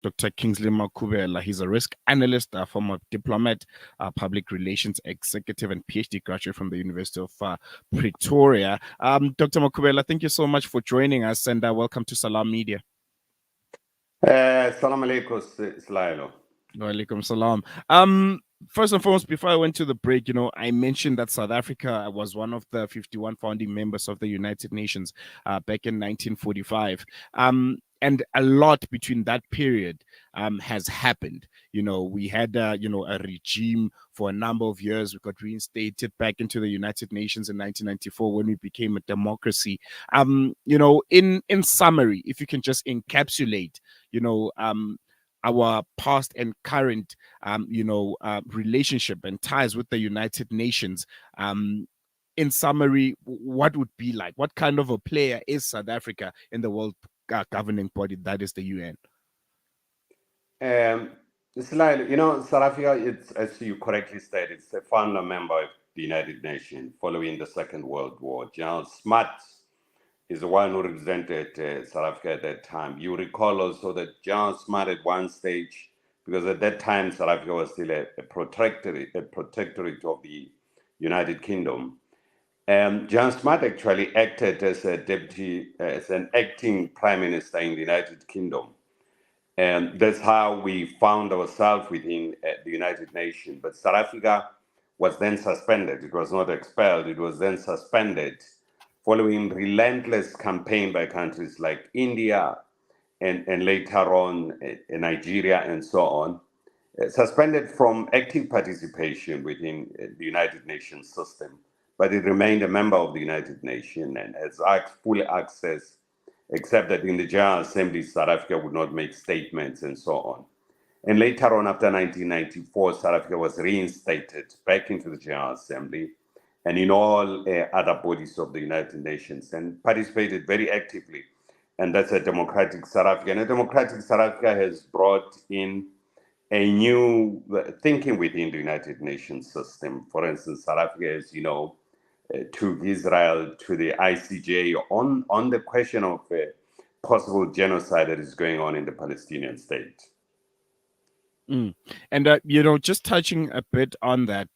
Dr. Kingsley Makhubela. He's a risk analyst, former diplomat, public relations executive, and PhD graduate from the University of Pretoria. Dr. Makhubela, thank you so much for joining us, and welcome to Salam Media. Salam alaikum, Slailo. Walaikum salam. First and foremost, before I went to the break, I mentioned that South Africa was one of the 51 founding members of the United Nations back in 1945. And a lot between that period has happened. We had, a regime for a number of years. We got reinstated back into the United Nations in 1994 when we became a democracy. In summary, if you can just encapsulate, our past and current, relationship and ties with the United Nations. In summary, what would be like? What kind of a player is South Africa in the world governing body that is the UN? Slailo, South Africa, it's, as you correctly said, it's a founder member of the United Nations following the Second World War. General Smart is the one who represented South Africa at that time. You recall also that John Smart at one stage, because at that time South Africa was still a protectorate of the United Kingdom. John Smart actually acted as as an acting prime minister in the United Kingdom. And that's how we found ourselves within the United Nations. But South Africa was then suspended. It was not expelled, it was then suspended following relentless campaign by countries like India and later on Nigeria and so on, suspended from active participation within the United Nations system. But it remained a member of the United Nations and has full access, except that in the General Assembly, South Africa would not make statements and so on. And later on, after 1994, South Africa was reinstated back into the General Assembly and in all other bodies of the United Nations and participated very actively. And that's a democratic South Africa. And a democratic South Africa has brought in a new thinking within the United Nations system. For instance, South Africa, as you know, took Israel to the ICJ on the question of possible genocide that is going on in the Palestinian state. And, just touching a bit on that,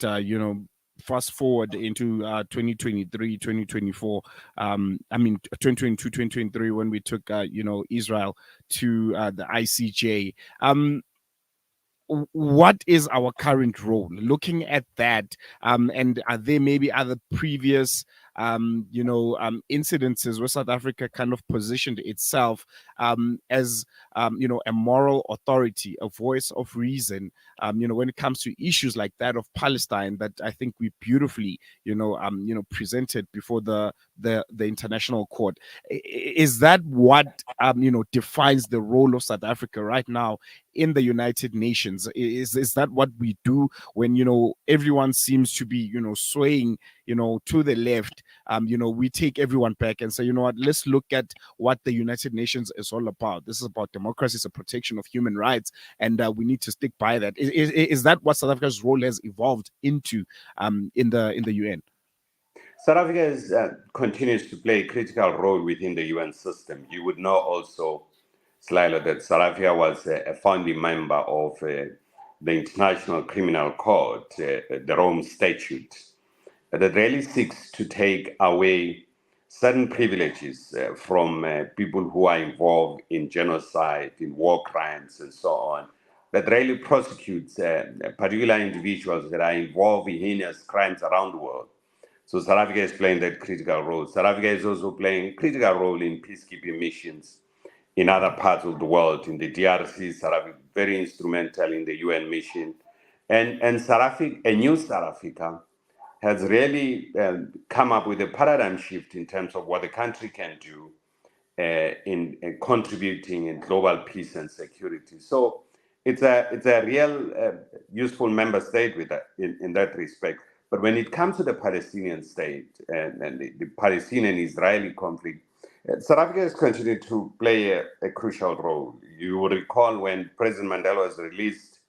fast forward into 2023, 2024, 2022, 2023, when we took, Israel to the ICJ. What is our current role looking at that? And are there maybe other previous incidences where South Africa kind of positioned itself as a moral authority, a voice of reason, when it comes to issues like that of Palestine, that I think we beautifully presented before the international court? Is that what defines the role of South Africa right now in the United Nations? Is that what we do when everyone seems to be swaying to the left? We take everyone back and say, what, let's look at what the United Nations is all about. This is about democracy, it's a protection of human rights, and we need to stick by that. Is that what South Africa's role has evolved into in the UN? South Africa continues to play a critical role within the UN system. You would know also, Slyla, that South Africa was a founding member of the International Criminal Court, the Rome Statute, that really seeks to take away certain privileges from people who are involved in genocide, in war crimes, and so on, that really prosecutes particular individuals that are involved in heinous crimes around the world. So South Africa is playing that critical role. South Africa is also playing a critical role in peacekeeping missions in other parts of the world. In the DRC, South Africa very instrumental in the UN mission. And South Africa, a new South Africa, has really come up with a paradigm shift in terms of what the country can do in contributing in global peace and security. So it's a real useful member state with that, in that respect. But when it comes to the Palestinian state and the Palestinian-Israeli conflict, South Africa has continued to play a crucial role. You will recall when President Mandela was released,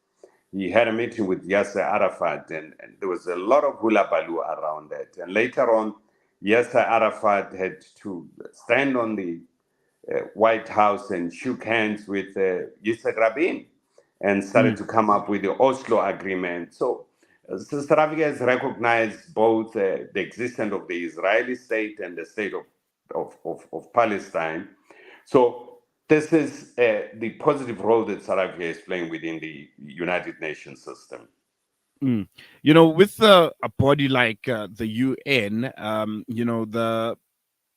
he had a meeting with Yasser Arafat, and there was a lot of hula baloo around that. And later on, Yasser Arafat had to stand on the White House and shook hands with Yitzhak Rabin and started Mm, to come up with the Oslo Agreement. So South Africa has recognized both the existence of the Israeli state and the state of Palestine. So this is the positive role that South Africa is playing within the United Nations system. mm. With a body like the UN,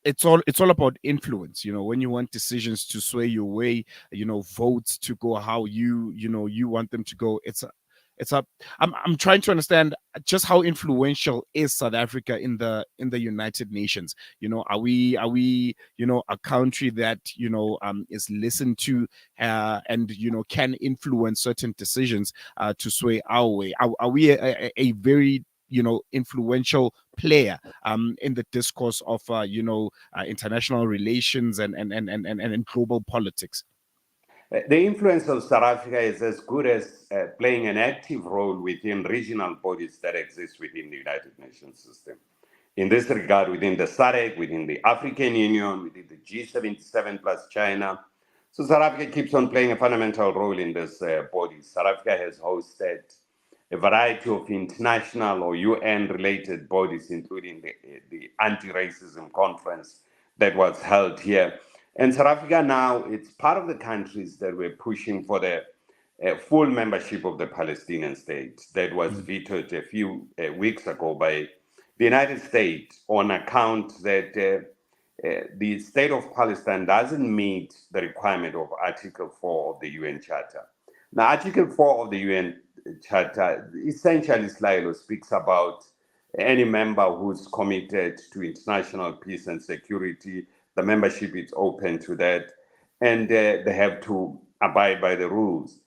it's all about influence. When you want decisions to sway your way, votes to go how you want them to go. It's a I'm trying to understand just how influential is South Africa in the United Nations. Are we a country that is listened to, and can influence certain decisions to sway our way? Are we a very influential player in the discourse of international relations and global politics? The influence of South Africa is as good as playing an active role within regional bodies that exist within the United Nations system. In this regard, within the SADC, within the African Union, within the G77 plus China. So South Africa keeps on playing a fundamental role in this body. South Africa has hosted a variety of international or UN-related bodies, including the anti-racism conference that was held here. And South Africa now, it's part of the countries that were pushing for the full membership of the Palestinian state that was vetoed a few weeks ago by the United States on account that the state of Palestine doesn't meet the requirement of Article 4 of the UN Charter. Now, Article 4 of the UN Charter essentially, Slylo, speaks about any member who's committed to international peace and security. The membership is open to that, and they have to abide by the rules.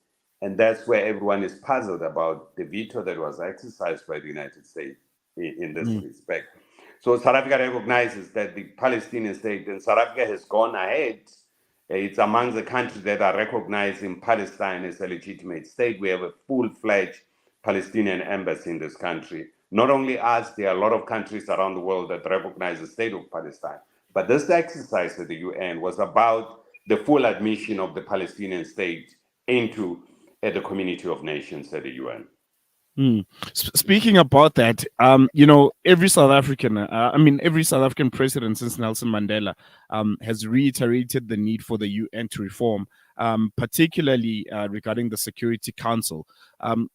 And that's where everyone is puzzled about the veto that was exercised by the United States in this Mm, respect. So South Africa recognizes that the Palestinian state, and South Africa has gone ahead. It's among the countries that are recognizing Palestine as a legitimate state. We have a full-fledged Palestinian embassy in this country. Not only us, there are a lot of countries around the world that recognize the state of Palestine. But this exercise at the UN was about the full admission of the Palestinian state into the community of nations at the UN. mm. Speaking about that, every South African president since Nelson Mandela has reiterated the need for the UN to reform, particularly regarding the Security Council.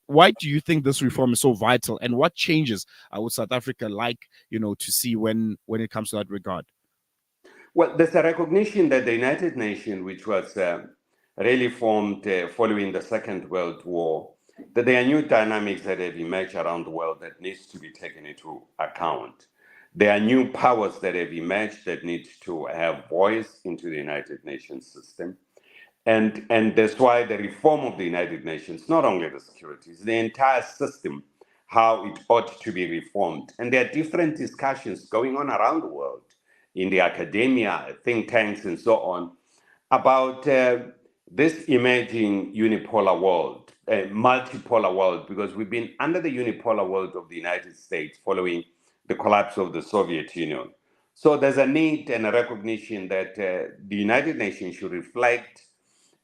Why do you think this reform is so vital, and what changes would South Africa like, to see when it comes to that regard? Well, there's a recognition that the United Nations, which was really formed following the Second World War, that there are new dynamics that have emerged around the world that needs to be taken into account. There are new powers that have emerged that need to have voice into the United Nations system. And that's why the reform of the United Nations, not only the security, it's the entire system, how it ought to be reformed. And there are different discussions going on around the world in the academia, think tanks, and so on, about this emerging unipolar world, multipolar world, because we've been under the unipolar world of the United States following the collapse of the Soviet Union. So there's a need and a recognition that the United Nations should reflect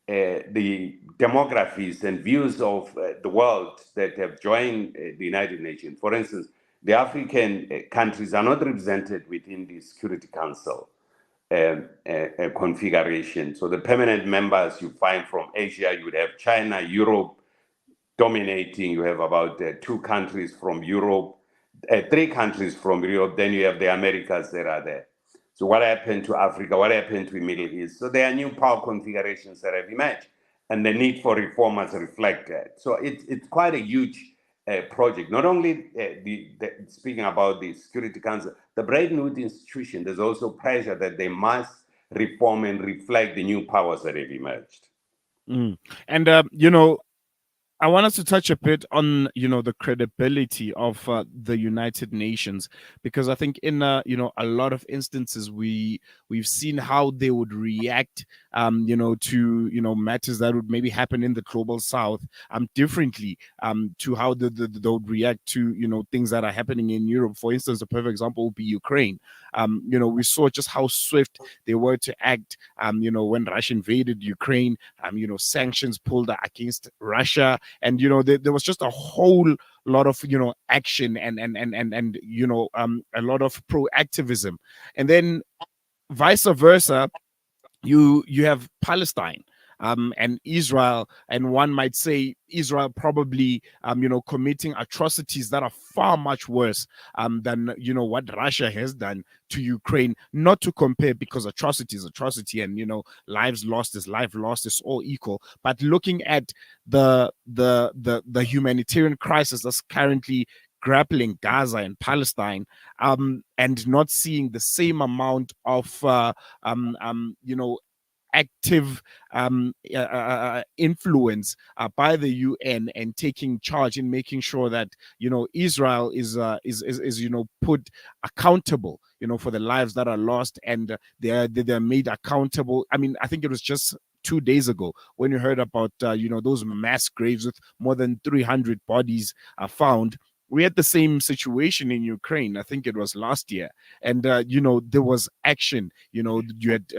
the demographies and views of the world that have joined the United Nations. For instance, the African countries are not represented within the Security Council configuration. So the permanent members you find from Asia, you would have China, Europe dominating. You have about two countries from Europe, three countries from Europe. Then you have the Americas that are there. So what happened to Africa? What happened to the Middle East? So there are new power configurations that have emerged, and the need for reform has reflected. So it's quite a huge project. Not only speaking about the Security Council, the Bretton Woods institution, there's also pressure that they must reform and reflect the new powers that have emerged. Mm. And I want us to touch a bit on, the credibility of the United Nations, because I think in a lot of instances we've seen how they would react, to matters that would maybe happen in the global South, differently, to how they would react to things that are happening in Europe. For instance, a perfect example would be Ukraine. We saw just how swift they were to act, when Russia invaded Ukraine, sanctions pulled against Russia, and there was just a whole lot of action, and a lot of proactivism. And then vice versa, you have Palestine, and Israel, and one might say Israel probably committing atrocities that are far much worse than what Russia has done to Ukraine. Not to compare, because atrocity is atrocity, and lives lost is life lost, is all equal. But looking at the humanitarian crisis that's currently grappling Gaza and Palestine, and not seeing the same amount of active influence by the UN, and taking charge in making sure that Israel is put accountable, for the lives that are lost, and they're made accountable. I mean, I think it was just 2 days ago when you heard about those mass graves with more than 300 bodies found. We had the same situation in Ukraine. I think it was last year, and there was action. You had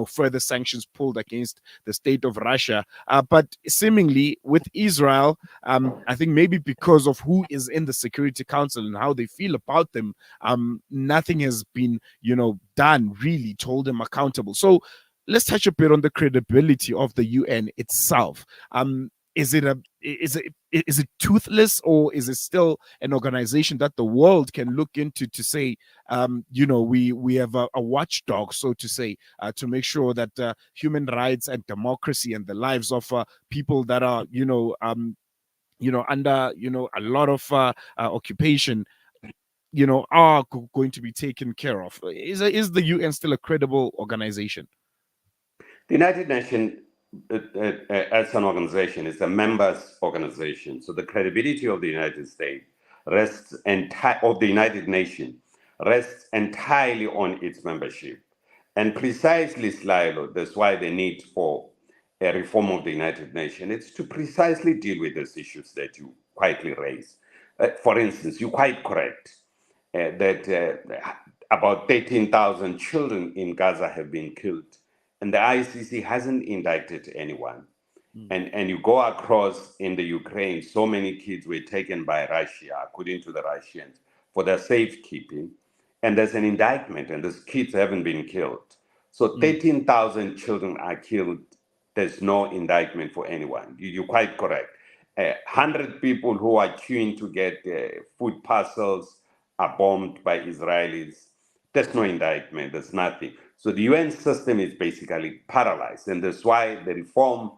further sanctions pulled against the state of Russia, but seemingly with Israel, I think maybe because of who is in the Security Council and how they feel about them, nothing has been done really to hold them accountable. So let's touch a bit on the credibility of the UN itself. Is it toothless, or is it still an organization that the world can look into to say, we have a watchdog, so to say, to make sure that human rights and democracy and the lives of people that are under a lot of occupation are going to be taken care of? Is the UN still a credible organization? The United Nations, as an organization, is a members organization. So the credibility of the United States of the United Nations rests entirely on its membership. And precisely, Slilo, that's why the need for a reform of the United Nations. It's to precisely deal with those issues that you quietly raise. For instance, you're quite correct that about 13,000 children in Gaza have been killed, and the ICC hasn't indicted anyone. And you go across in the Ukraine, so many kids were taken by Russia, according to the Russians, for their safekeeping. And there's an indictment, and those kids haven't been killed. So 13,000 children are killed. There's no indictment for anyone. You're quite correct. 100 people who are queuing to get food parcels are bombed by Israelis. There's no indictment. There's nothing. So the UN system is basically paralyzed. And that's why the reform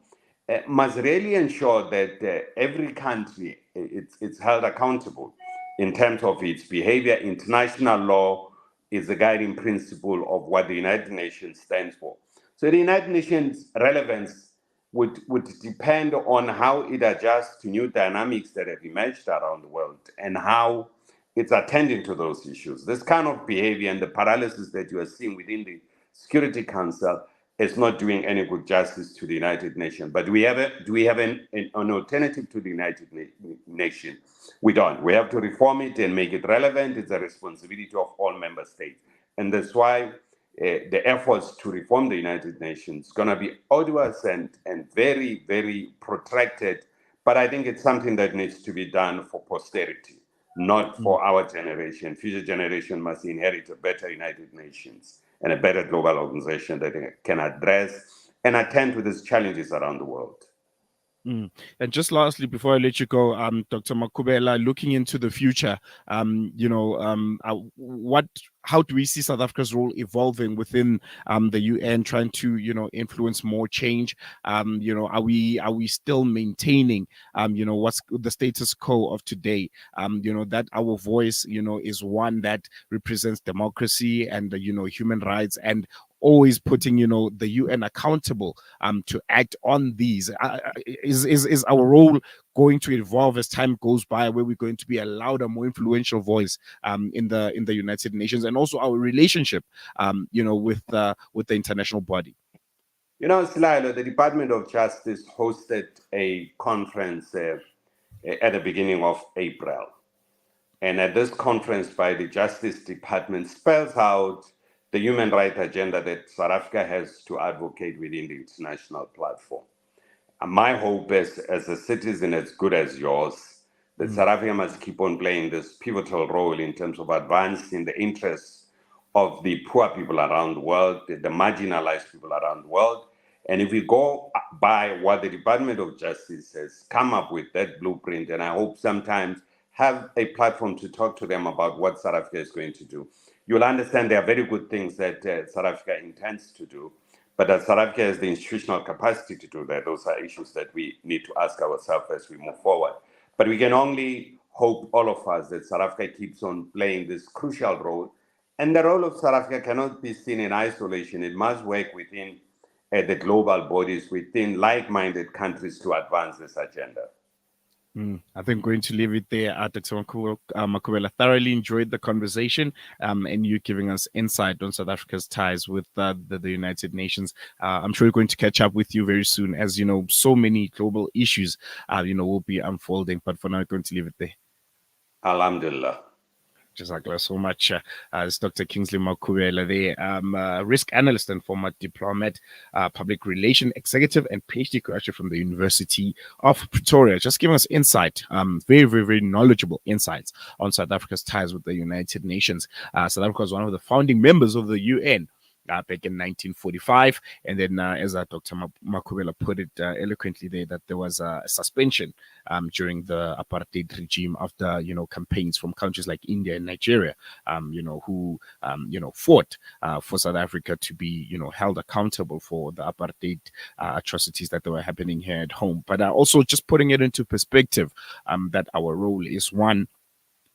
must really ensure that every country it's held accountable in terms of its behavior. International law is the guiding principle of what the United Nations stands for. So the United Nations relevance would depend on how it adjusts to new dynamics that have emerged around the world and how it's attending to those issues. This kind of behavior and the paralysis that you are seeing within the Security Council is not doing any good justice to the United Nations. But do we have an alternative to the United Nations? We don't. We have to reform it and make it relevant. It's a responsibility of all member states. And that's why the efforts to reform the United Nations is going to be arduous and very, very protracted. But I think it's something that needs to be done for posterity, not for our generation. Future generation must inherit a better United Nations and a better global organization that can address and attend to these challenges around the world. And just lastly, before I let you go, Dr. Makhubela, looking into the future, how do we see South Africa's role evolving within the UN, trying to influence more change? Are we still maintaining what's the status quo of today? That our voice is one that represents democracy and human rights, and always putting, the UN accountable to act on these? Is our role going to evolve as time goes by, where we're going to be a louder, more influential voice in the United Nations, and also our relationship, with the international body? Slilo, the Department of Justice hosted a conference at the beginning of April. And at this conference by the Justice Department spells out the human rights agenda that South Africa has to advocate within the international platform. And my hope is, as a citizen as good as yours, that South Africa must keep on playing this pivotal role in terms of advancing the interests of the poor people around the world, the marginalized people around the world. And if we go by what the Department of Justice has come up with, that blueprint, and I hope sometimes have a platform to talk to them about what South Africa is going to do, you'll understand there are very good things that South Africa intends to do. But as South Africa has the institutional capacity to do that, those are issues that we need to ask ourselves as we move forward. But we can only hope, all of us, that South Africa keeps on playing this crucial role. And the role of South Africa cannot be seen in isolation. It must work within the global bodies, within like-minded countries to advance this agenda. I think we're going to leave it there. Dr. Makhubela, thoroughly enjoyed the conversation, and you giving us insight on South Africa's ties with the United Nations. I'm sure we're going to catch up with you very soon, as so many global issues, will be unfolding. But for now, we're going to leave it there. Alhamdulillah. Jazakallah so much. It's Dr. Kingsley Makhubela there, risk analyst and former diplomat, public relation executive, and PhD graduate from the University of Pretoria. Just giving us insight, very, very, very knowledgeable insights on South Africa's ties with the United Nations. South Africa was one of the founding members of the UN. Back in 1945, and then as Dr. Makhubela put it eloquently there, that there was a suspension during the apartheid regime after campaigns from countries like India and Nigeria, who fought for South Africa to be held accountable for the apartheid atrocities that were happening here at home. But also just putting it into perspective, that our role is one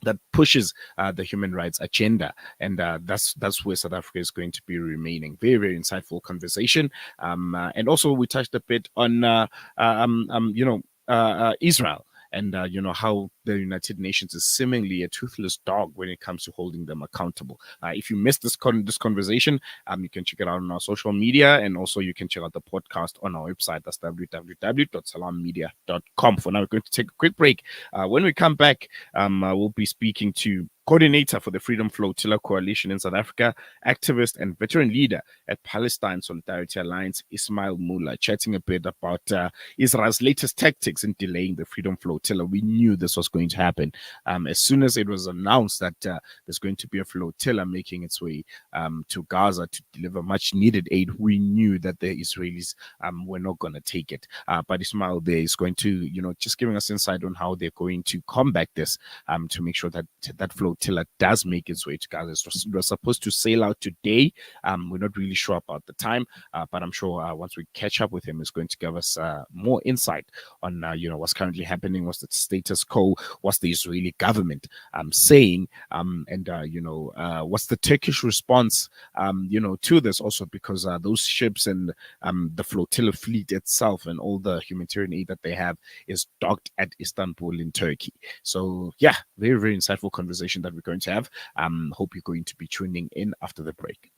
that pushes the human rights agenda, and that's where South Africa is going to be remaining. Very, very insightful conversation, and also we touched a bit on Israel, and how the United Nations is seemingly a toothless dog when it comes to holding them accountable. If you missed this conversation, you can check it out on our social media, and also you can check out the podcast on our website. That's www.salammedia.com. For now, we're going to take a quick break. When we come back, we'll be speaking to coordinator for the Freedom Flotilla Coalition in South Africa, activist and veteran leader at Palestine Solidarity Alliance, Ismail Mula, chatting a bit about Israel's latest tactics in delaying the Freedom Flotilla. We knew this was going to happen. As soon as it was announced that there's going to be a flotilla making its way to Gaza to deliver much needed aid, we knew that the Israelis were not going to take it. But Ismail there is going to, just giving us insight on how they're going to combat this to make sure that that flotilla does make its way to Gaza. It was supposed to sail out today. We're not really sure about the time, but I'm sure once we catch up with him, he's going to give us more insight on what's currently happening, what's the status quo, what's the Israeli government saying, and what's the Turkish response, to this also, because those ships and the flotilla fleet itself and all the humanitarian aid that they have is docked at Istanbul in Turkey. So yeah, very, very insightful conversation that we're going to have. Hope you're going to be tuning in after the break.